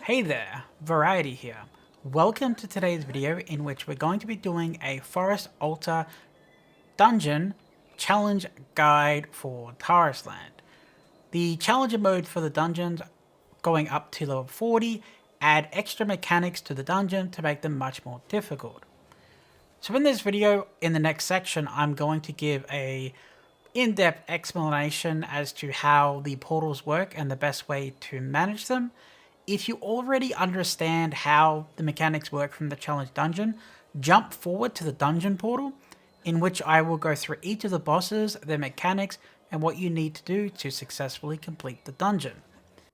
Hey there, Variety here. Welcome to today's video in which we're going to be doing a Forest Altar dungeon challenge guide for Tarisland. The challenger mode for the dungeons going up to level 40 add extra mechanics to the dungeon to make them much more difficult. So in this video, in the next section, I'm going to give a in-depth explanation as to how the portals work and the best way to manage them. If you already understand how the mechanics work from the challenge dungeon, jump forward to the dungeon portal, in which I will go through each of the bosses, their mechanics, and what you need to do to successfully complete the dungeon.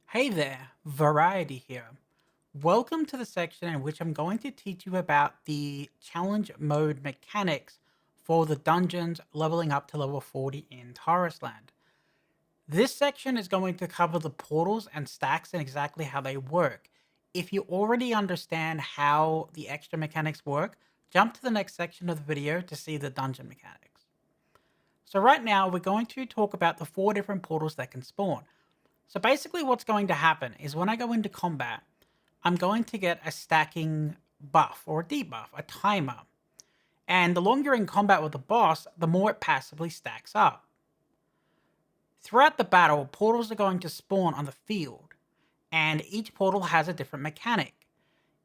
Hey there, Variety here. Welcome to the section in which I'm going to teach you about the challenge mode mechanics for the dungeons leveling up to level 40 in Tarisland. This section is going to cover the portals and stacks and exactly how they work. If you already understand how the extra mechanics work, jump to the next section of the video to see the dungeon mechanics. So right now we're going to talk about the 4 different portals that can spawn. So basically what's going to happen is when I go into combat, I'm going to get a stacking buff or a debuff, a timer. And the longer you're in combat with the boss, the more it passively stacks up. Throughout the battle, portals are going to spawn on the field, and each portal has a different mechanic.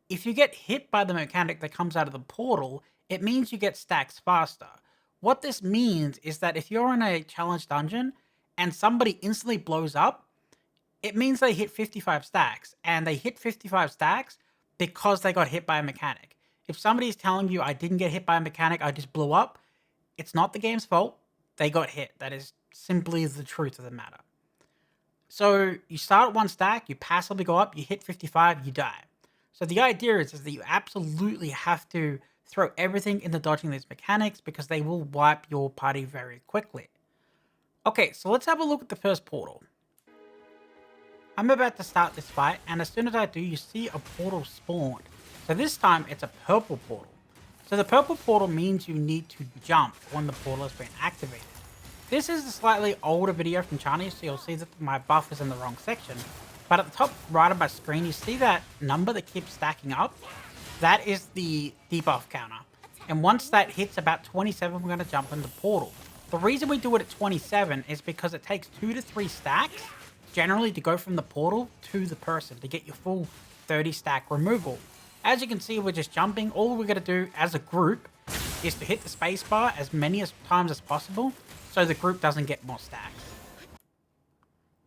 If you get hit by the mechanic that comes out of the portal, it means you get stacks faster. What this means is that if you're in a challenge dungeon and somebody instantly blows up, it means they hit 55 stacks, and they hit 55 stacks because they got hit by a mechanic. If somebody's telling you I didn't get hit by a mechanic, I just blew up, it's not the game's fault. They got hit. That is simply the truth of the matter. So you start at 1 stack, you passively go up, you hit 55, you die. So the idea is that you absolutely have to throw everything into dodging these mechanics because they will wipe your party very quickly. Okay, so let's have a look at the first portal. I'm about to start this fight, and as soon as I do, you see a portal spawned. So this time, it's a purple portal. So the purple portal means you need to jump when the portal has been activated. This is a slightly older video from China, so you'll see that my buff is in the wrong section. But at the top right of my screen, you see that number that keeps stacking up? That is the debuff counter. And once that hits about 27, we're going to jump in the portal. The reason we do it at 27 is because it takes 2 to 3 stacks generally to go from the portal to the person to get your full 30 stack removal. As you can see, we're just jumping. All we're going to do as a group is to hit the spacebar as many times as possible so the group doesn't get more stacks.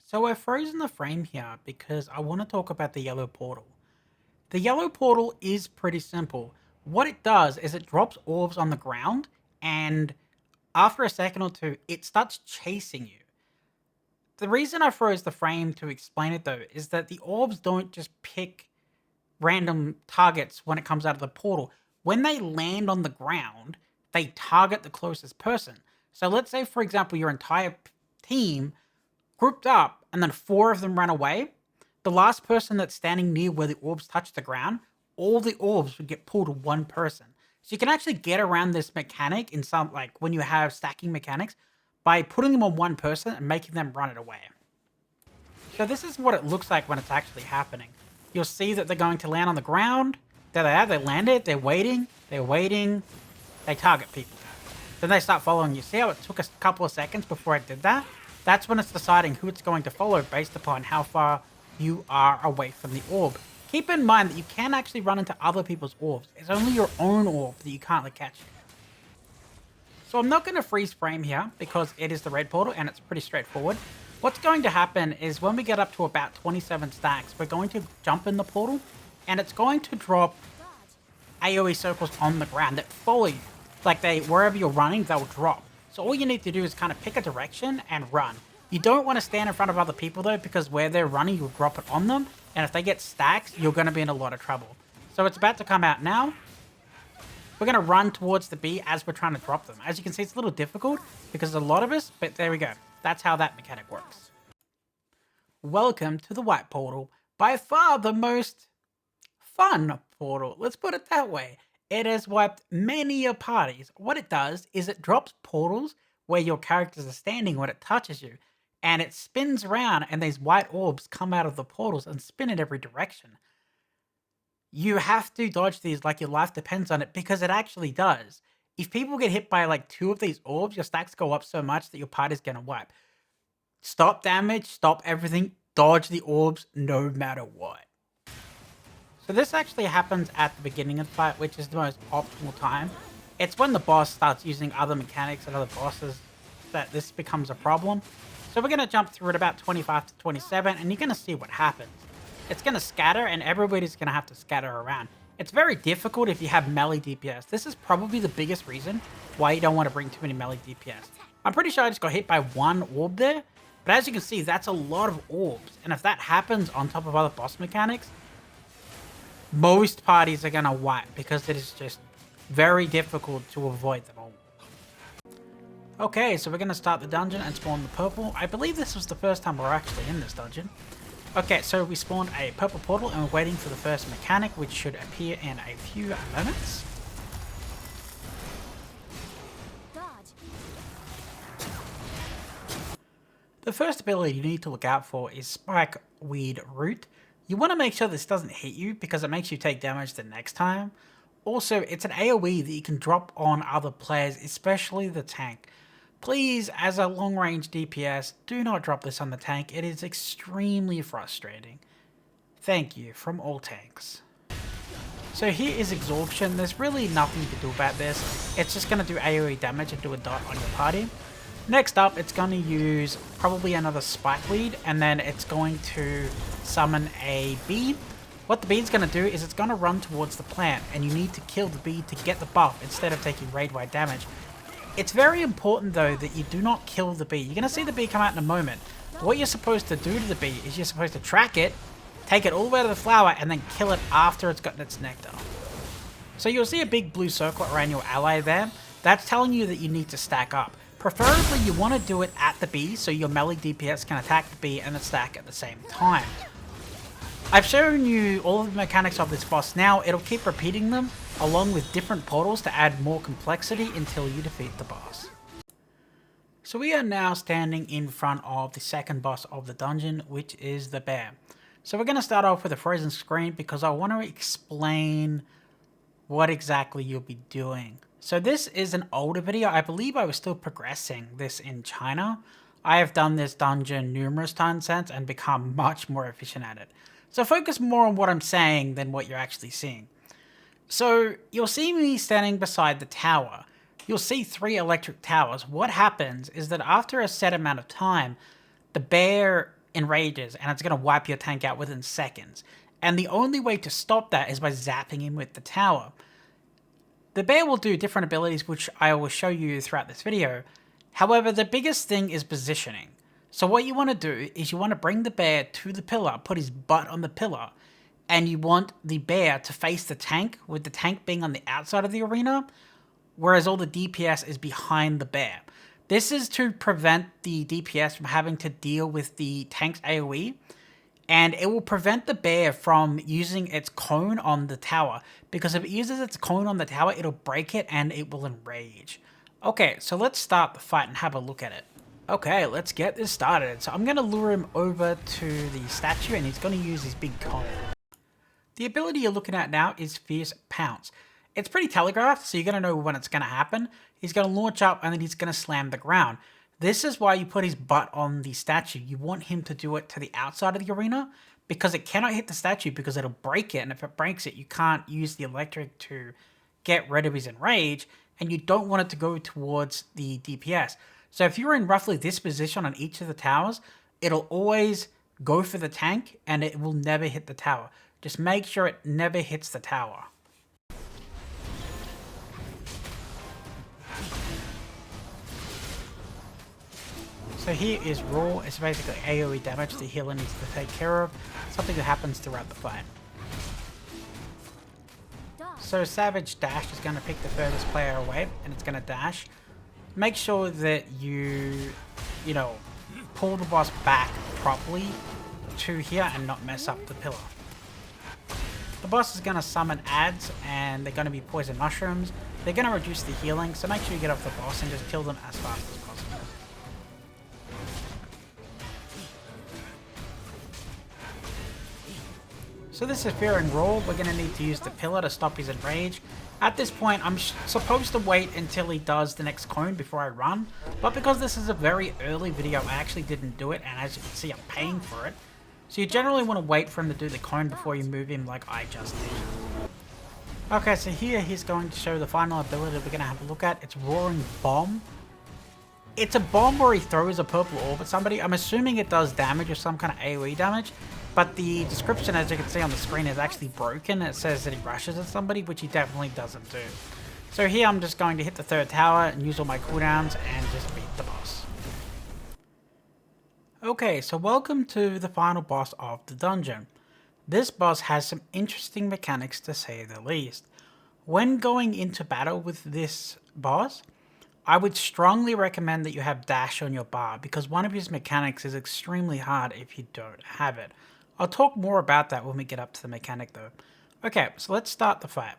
So I've frozen the frame here because I want to talk about the yellow portal. The yellow portal is pretty simple. What it does is it drops orbs on the ground, and after a second or two, it starts chasing you. The reason I froze the frame to explain it though is that the orbs don't just pick random targets when it comes out of the portal. When they land on the ground, they target the closest person. So let's say, for example, your entire team grouped up and then 4 of them ran away. The last person that's standing near where the orbs touch the ground, all the orbs would get pulled to one person. So you can actually get around this mechanic in some, like when you have stacking mechanics, by putting them on one person and making them run it away. So this is what it looks like when it's actually happening. You'll see that they're going to land on the ground. There they are, they landed, they're waiting, they target people. Then they start following you. See how it took a couple of seconds before it did that? That's when it's deciding who it's going to follow based upon how far you are away from the orb. Keep in mind that you can actually run into other people's orbs. It's only your own orb that you can't catch. So I'm not going to freeze frame here because it is the red portal and it's pretty straightforward. What's going to happen is when we get up to about 27 stacks, we're going to jump in the portal and it's going to drop AoE circles on the ground that follow you. Like wherever you're running, they'll drop. So all you need to do is kind of pick a direction and run. You don't want to stand in front of other people though, because where they're running, you'll drop it on them. And if they get stacks, you're going to be in a lot of trouble. So it's about to come out now. We're going to run towards the B as we're trying to drop them. As you can see, it's a little difficult because there's a lot of us, but there we go. That's how that mechanic works. Welcome to the white portal. By far the most fun portal. Let's put it that way. It has wiped many a parties. What it does is it drops portals where your characters are standing when it touches you. And it spins around and these white orbs come out of the portals and spin in every direction. You have to dodge these like your life depends on it, because it actually does. If people get hit by like 2 of these orbs, your stacks go up so much that your party's gonna wipe. Stop damage, stop everything, dodge the orbs no matter what. So this actually happens at the beginning of the fight, which is the most optimal time. It's when the boss starts using other mechanics and other bosses that this becomes a problem. So we're going to jump through at about 25 to 27, and you're going to see what happens. It's going to scatter, and everybody's going to have to scatter around. It's very difficult if you have melee DPS. This is probably the biggest reason why you don't want to bring too many melee DPS. I'm pretty sure I just got hit by 1 orb there, but as you can see, that's a lot of orbs. And if that happens on top of other boss mechanics, most parties are going to wipe, because it is just very difficult to avoid them all. Okay, so we're going to start the dungeon and spawn the purple. I believe this was the first time we're actually in this dungeon. Okay, so we spawned a purple portal and we're waiting for the first mechanic, which should appear in a few moments. The first ability you need to look out for is Spikeweed Root. You want to make sure this doesn't hit you, because it makes you take damage the next time. Also, it's an AoE that you can drop on other players, especially the tank. Please, as a long-range DPS, do not drop this on the tank. It is extremely frustrating. Thank you from all tanks. So here is Absorption. There's really nothing to do about this. It's just going to do AoE damage and do a dot on your party. Next up, it's going to use probably another Spikeweed, and then it's going to summon a bee. What the bee's going to do is it's going to run towards the plant, and you need to kill the bee to get the buff instead of taking raid-wide damage. It's very important though that you do not kill the bee. You're going to see the bee come out in a moment. What you're supposed to do to the bee is you're supposed to track it, take it all the way to the flower, and then kill it after it's gotten its nectar. So you'll see a big blue circle around your ally there. That's telling you that you need to stack up. Preferably you want to do it at the bee so your melee DPS can attack the bee and the stack at the same time. I've shown you all of the mechanics of this boss now. It'll keep repeating them along with different portals to add more complexity until you defeat the boss. So we are now standing in front of the second boss of the dungeon, which is the bear. So we're going to start off with a frozen screen because I want to explain what exactly you'll be doing. So this is an older video. I believe I was still progressing this in China. I have done this dungeon numerous times since and become much more efficient at it. So focus more on what I'm saying than what you're actually seeing. So you'll see me standing beside the tower. You'll see 3 electric towers. What happens is that after a set amount of time, the bear enrages and it's going to wipe your tank out within seconds. And the only way to stop that is by zapping him with the tower. The bear will do different abilities, which I will show you throughout this video. However, the biggest thing is positioning. So what you want to do is you want to bring the bear to the pillar, put his butt on the pillar, and you want the bear to face the tank, with the tank being on the outside of the arena, whereas all the DPS is behind the bear. This is to prevent the DPS from having to deal with the tank's AoE, and it will prevent the bear from using its cone on the tower, because if it uses its cone on the tower, it'll break it and it will enrage. Okay, so let's start the fight and have a look at it. Okay, let's get this started. So I'm going to lure him over to the statue and he's going to use his big cone. The ability you're looking at now is Fierce Pounce. It's pretty telegraphed, so you're going to know when it's going to happen. He's going to launch up and then he's going to slam the ground. This is why you put his butt on the statue. You want him to do it to the outside of the arena because it cannot hit the statue because it'll break it. And if it breaks it, you can't use the electric to get rid of his enrage. And you don't want it to go towards the DPS. So if you're in roughly this position on each of the towers, it'll always go for the tank and it will never hit the tower. Just make sure it never hits the tower. So here is Raw. It's basically AoE damage the healer needs to take care of. Something that happens throughout the fight. So Savage Dash is going to pick the furthest player away and it's going to dash. Make sure that you pull the boss back properly to here and not mess up the pillar. The boss is going to summon ads and they're going to be poison mushrooms. They're going to reduce the healing, so make sure you get off the boss and just kill them as fast as possible. So this is Fear and Roar. We're going to need to use the pillar to stop his enrage. At this point, I'm supposed to wait until he does the next cone before I run, but because this is a very early video, I actually didn't do it, and as you can see, I'm paying for it. So you generally want to wait for him to do the cone before you move him like I just did. Okay, so here he's going to show the final ability we're going to have a look at. It's Roaring Bomb. It's a bomb where he throws a purple orb at somebody. I'm assuming it does damage or some kind of AoE damage. But the description, as you can see on the screen, is actually broken. It says that he rushes at somebody, which he definitely doesn't do. So here I'm just going to hit the third tower and use all my cooldowns and just beat the boss. Okay, so welcome to the final boss of the dungeon. This boss has some interesting mechanics to say the least. When going into battle with this boss, I would strongly recommend that you have dash on your bar because one of his mechanics is extremely hard if you don't have it. I'll talk more about that when we get up to the mechanic though. Okay, so let's start the fight.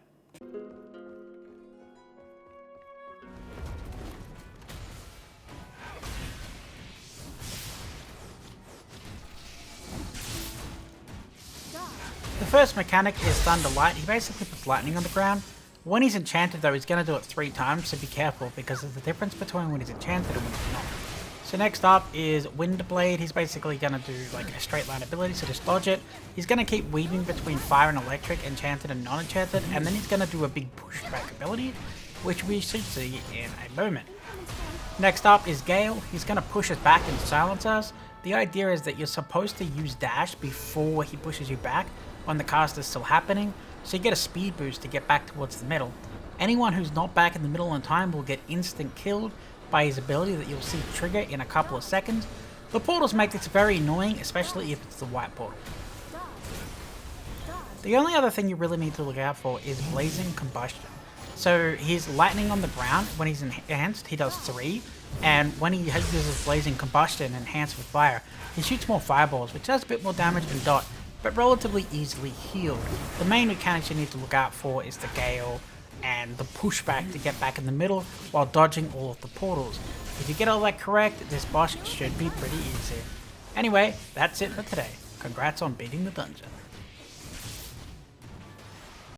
The first mechanic is Thunder Light. He basically puts lightning on the ground. When he's enchanted though, he's going to do it 3 times, so be careful because there's a difference between when he's enchanted and when he's not. So next up is Wind Blade. He's basically going to do like a straight line ability, so just dodge it. He's going to keep weaving between fire and electric, enchanted and non-enchanted, and then he's going to do a big pushback ability, which we should see in a moment. Next up is Gale. He's going to push us back and silence us. The idea is that you're supposed to use dash before he pushes you back when the cast is still happening, so you get a speed boost to get back towards the middle. Anyone who's not back in the middle in time will get instant killed by his ability that you'll see trigger in a couple of seconds. The portals make this very annoying, especially if it's the white portal. The only other thing you really need to look out for is Blazing Combustion. So he's lightning on the ground. When he's enhanced, he does 3, and when he uses Blazing Combustion enhanced with fire, he shoots more fireballs, which does a bit more damage than Dot, but relatively easily healed. The main mechanics you need to look out for is the Gale and the pushback to get back in the middle while dodging all of the portals. If you get all that correct, this boss should be pretty easy. Anyway, that's it for today. Congrats on beating the dungeon.